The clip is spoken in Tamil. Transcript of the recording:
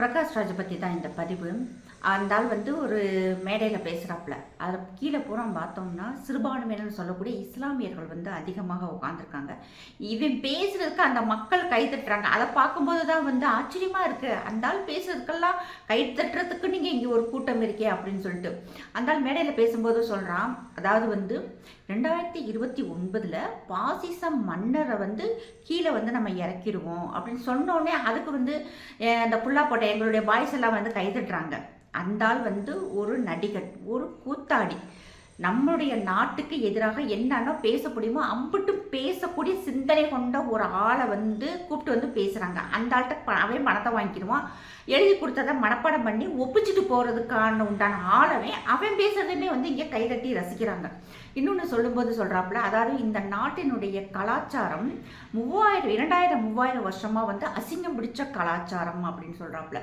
பிரகாஷ் ராஜை பற்றி தான் இந்த பதிவு. அந்த ஆள் ஒரு மேடையில் பேசுகிறாப்புல. அதில் கீழே பூரா பார்த்தோம்னா சிறுபான்மையினர்னு சொல்லக்கூடிய இஸ்லாமியர்கள் அதிகமாக உட்காந்துருக்காங்க. இவன் பேசுறதுக்கு அந்த மக்கள் கை தட்டுறாங்க. அதை பார்க்கும்போது தான் ஆச்சரியமாக இருக்குது. அந்த ஆள் பேசுறதுக்கெல்லாம் கை தட்டுறதுக்கு நீங்கள் இங்கே ஒரு கூட்டம் இருக்கே அப்படின்னு சொல்லிட்டு அந்த ஆள் மேடையில் பேசும்போது சொல்கிறான். அதாவது 2029 பாசிச மன்னரை கீழே நம்ம இறக்கிடுவோம் அப்படின்னு சொன்னோடனே அதுக்கு அந்த புல்லா போட்ட எங்களுடைய பாய்ஸ் எல்லாம் கைதட்டுறாங்க. அந்த ஆள் ஒரு நடிகர், ஒரு கூத்தாடி. நம்மளுடைய நாட்டுக்கு எதிராக என்னன்னா பேச முடியுமோ அம்பிட்டு பேசக்கூடிய சிந்தனை கொண்ட ஒரு ஆளை கூப்பிட்டு பேசுகிறாங்க. அந்த ஆள்கிட்ட அவன் பணத்தை வாங்கிடுவான், எழுதி கொடுத்ததை மனப்பாடம் பண்ணி ஒப்பிச்சுட்டு போகிறதுக்கான உண்டான ஆளவே அவன் பேசுறதுமே இங்கே கைதட்டி ரசிக்கிறாங்க. இன்னொன்று சொல்லும்போது சொல்கிறாப்புல, அதாவது இந்த நாட்டினுடைய கலாச்சாரம் 2000 3000 வருஷமாக அசிங்கம் பிடிச்ச கலாச்சாரம் அப்படின்னு சொல்கிறாப்புல.